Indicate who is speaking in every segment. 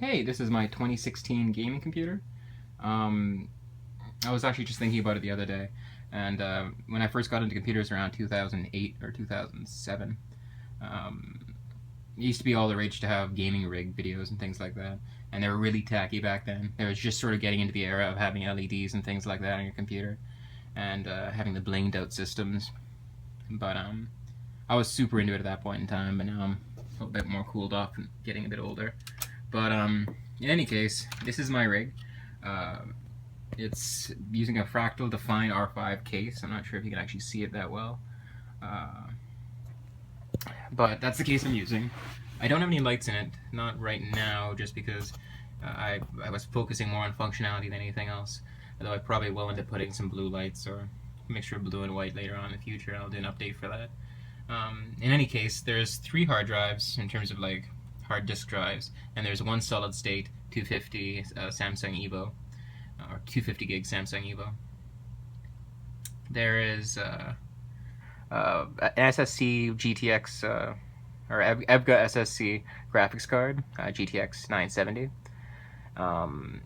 Speaker 1: Hey, this is my 2016 gaming computer. Um, I was actually just thinking about it the other day, and when I first got into computers around 2008 or 2007, um, it used to be all the rage to have gaming rig videos and things like that, and they were really tacky back then. It was just sort of getting into the era of having LEDs and things like that on your computer, and having the blinged out systems. But I was super into it at that point in time, but now I'm a little bit more cooled off and getting a bit older. But in any case, this is my rig. Uh, it's using a fractal defined R5 case. I'm not sure if you can actually see it that well. Uh, but that's the case I'm using. I don't have any lights in it, not right now, just because I was focusing more on functionality than anything else. Although I probably will end up putting some blue lights or a mixture of blue and white later on in the future, and I'll do an update for that. In any case, there's 3 hard drives in terms of like hard disk drives, and there's one solid state 250 Samsung Evo, or 250 gig Samsung Evo. There is an SSC GTX or EVGA SSC graphics card, GTX 970. I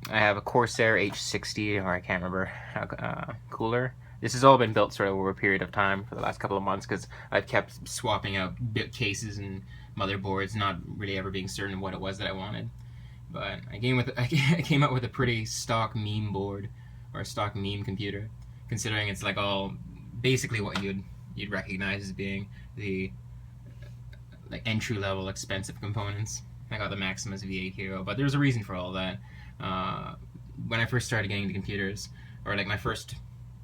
Speaker 1: have a Corsair H60, or I can't remember, cooler. This has all been built sort of over a period of time for the last couple of months because I've kept swapping out bit cases and motherboards, not really ever being certain what it was that I wanted. But I came up with a pretty stock meme board, or a stock meme computer, considering it's like all basically what you'd recognize as being the like entry level expensive components. I got the Maximus V8 Hero, but there's a reason for all that. When I first started getting into computers, or like my first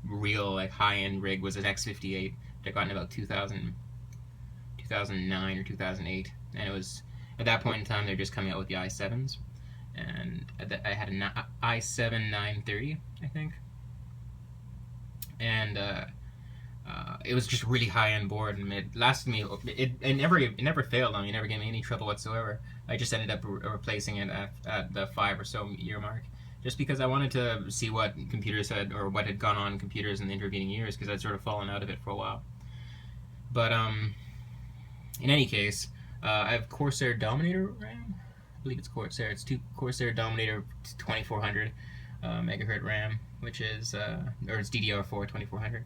Speaker 1: real like high-end rig was an X58 that I got in about 2009 or 2008, and it was at that point in time they're just coming out with the i7s, and I had an i7 930, I think, and it was just really high-end board, and it lasted me. It never failed on me. It never gave me any trouble whatsoever. I just ended up replacing it at the 5 or so year mark, just because I wanted to see what computers had, or what had gone on in computers in the intervening years, because I'd sort of fallen out of it for a while. But in any case, I have Corsair Dominator RAM. I believe it's Corsair. It's Corsair Dominator 2400 megahertz RAM, which is or it's DDR4 2400,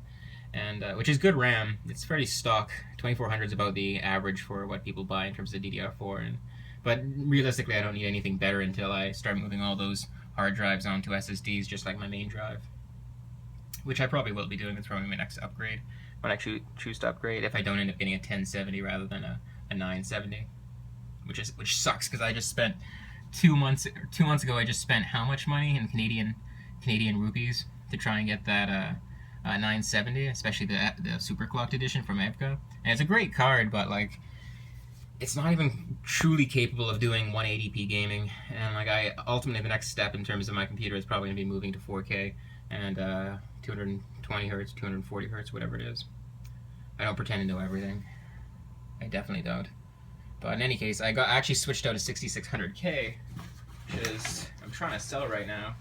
Speaker 1: and which is good RAM. It's fairly stock. 2400 is about the average for what people buy in terms of DDR4, but realistically, I don't need anything better until I start moving all those hard drives onto SSDs, just like my main drive, which I probably will be doing. That's probably my next upgrade when I choose to upgrade, if I don't end up getting a 1070 rather than a 970, which sucks because I just spent 2 months ago. I just spent how much money in Canadian rupees to try and get that 970, especially the superclocked edition from EVGA, and it's a great card, but like, it's not even truly capable of doing 180p gaming, and like ultimately the next step in terms of my computer is probably going to be moving to 4K and 220 hertz, 240 hertz, whatever it is. I don't pretend to know everything. I definitely don't. But in any case, I actually switched out to 6600K, which is, I'm trying to sell right now.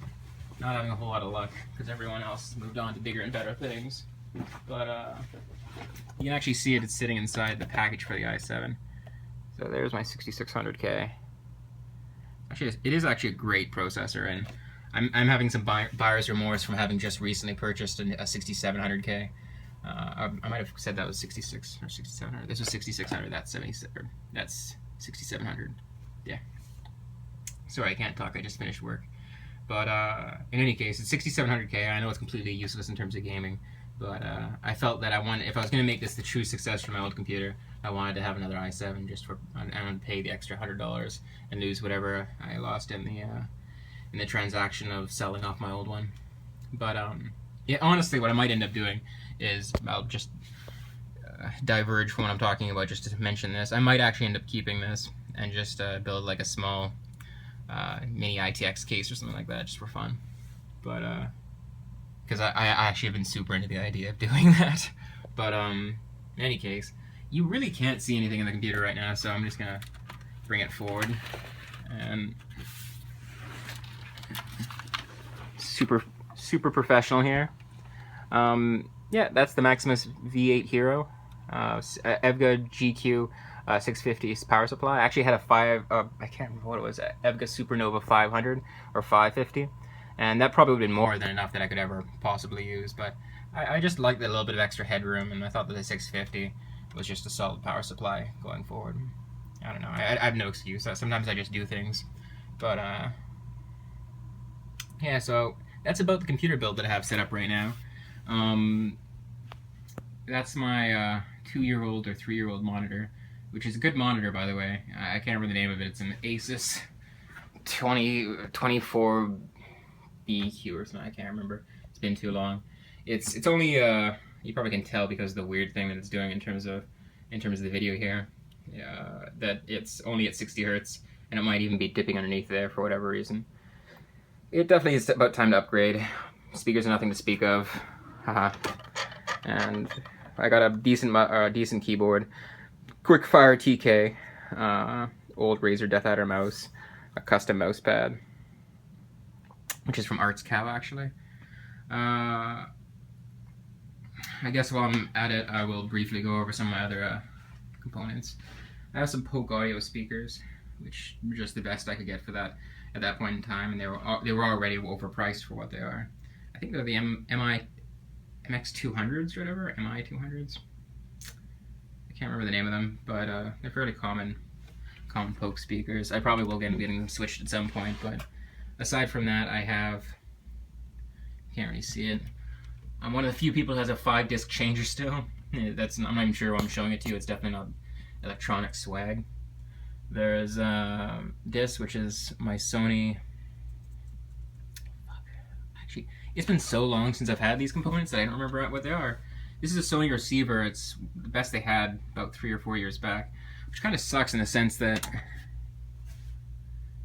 Speaker 1: Not having a whole lot of luck because everyone else has moved on to bigger and better things. But you can actually see it. It's sitting inside the package for the i7. So there's my 6600K. Actually, it is actually a great processor, and I'm having some buyer's remorse from having just recently purchased a 6700K. I might have said that was 66 or 6700. This was 6600. That's 77. That's 6700. Yeah. Sorry, I can't talk. I just finished work. But in any case, it's 6700K. I know it's completely useless in terms of gaming, but I felt that if I was going to make this the true success for my old computer, I wanted to have another i7 just for, and pay the extra $100 and lose whatever I lost in the transaction of selling off my old one. But yeah, honestly, what I might end up doing is, I'll just diverge from what I'm talking about just to mention this. I might actually end up keeping this and just build like a small mini ITX case or something like that, just for fun. But because I actually have been super into the idea of doing that. But in any case, you really can't see anything in the computer right now, so I'm just gonna bring it forward and super professional here. Yeah, that's the Maximus V8 Hero, EVGA GQ 650 power supply. I actually had a I can't remember what it was, EVGA Supernova 500 or 550, and that probably would have been more than enough that I could ever possibly use, but I just liked the little bit of extra headroom, and I thought that the 650 was just a solid power supply going forward. I don't know, I have no excuse. Sometimes I just do things, but yeah, so that's about the computer build that I have set up right now. That's my 2-year-old or 3-year-old monitor, which is a good monitor, by the way. I can't remember the name of it. It's an Asus 24BQ or something. I can't remember. It's been too long. It's only you probably can tell because of the weird thing that it's doing in terms of the video here. That it's only at 60 hertz, and it might even be dipping underneath there for whatever reason. It definitely is about time to upgrade. Speakers are nothing to speak of. Haha. And I got a decent keyboard, Quickfire TK, old Razer Death Adder mouse, a custom mouse pad, which is from Arts Cow actually. I guess while I'm at it, I will briefly go over some of my other components. I have some Polk audio speakers, which were just the best I could get for that at that point in time, and they were already overpriced for what they are. I think they're the MX200s or whatever, MI200s. I can't remember the name of them, but they're fairly common Polk speakers. I probably will end up getting them switched at some point, but aside from that, I have, can't really see it. I'm one of the few people who has a 5-disc changer still. I'm not even sure why I'm showing it to you. It's definitely not electronic swag. There's this, which is my Sony. Actually, it's been so long since I've had these components that I don't remember what they are. This is a Sony receiver. It's the best they had about 3 or 4 years back, which kind of sucks in the sense that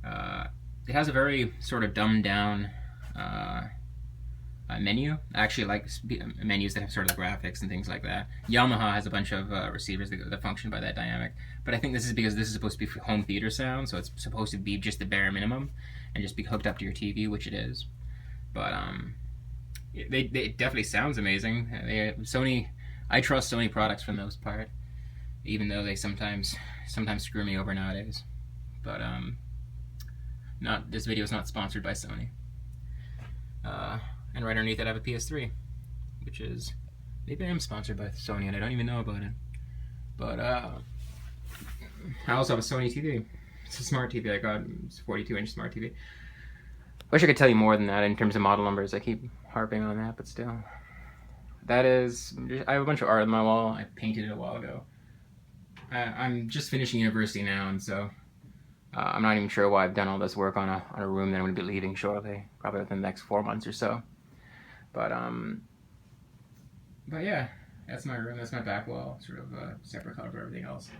Speaker 1: it has a very sort of dumbed down menu. I actually like menus that have sort of graphics and things like that. Yamaha has a bunch of receivers that function by that dynamic, but I think this is because this is supposed to be for home theater sound, so it's supposed to be just the bare minimum and just be hooked up to your TV, which it is. But it definitely sounds amazing. I trust Sony products for the most part, even though they sometimes screw me over nowadays. But this video is not sponsored by Sony. And right underneath it I have a PS3, which is, maybe I am sponsored by Sony and I don't even know about it. But I also have a Sony TV. It's a smart TV I got. It's a 42-inch smart TV. Wish I could tell you more than that in terms of model numbers. I keep harping on that, but still. That is, I have a bunch of art on my wall. I painted it a while ago. I'm just finishing university now, and so I'm not even sure why I've done all this work on a room that I'm going to be leaving shortly, probably within the next 4 months or so. But yeah, that's my room. That's my back wall, sort of a separate color from everything else.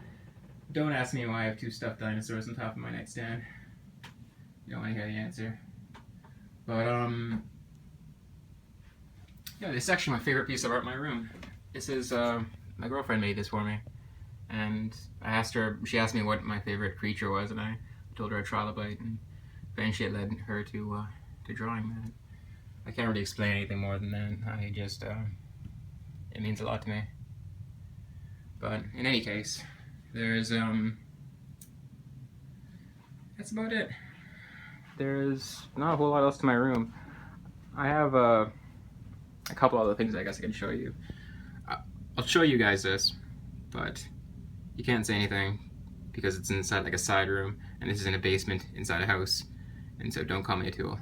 Speaker 1: Don't ask me why I have 2 stuffed dinosaurs on top of my nightstand. You don't want to hear the answer. But yeah, this is actually my favorite piece of art in my room. This is my girlfriend made this for me, and I asked her. She asked me what my favorite creature was, and I told her a trilobite, and eventually it led her to drawing that. I can't really explain anything more than that. I just it means a lot to me. But in any case, there's that's about it. There's not a whole lot else to my room. I have a couple other things I guess I can show you. I'll show you guys this, but you can't say anything because it's inside like a side room, and this is in a basement inside a house, and so don't call me a tool.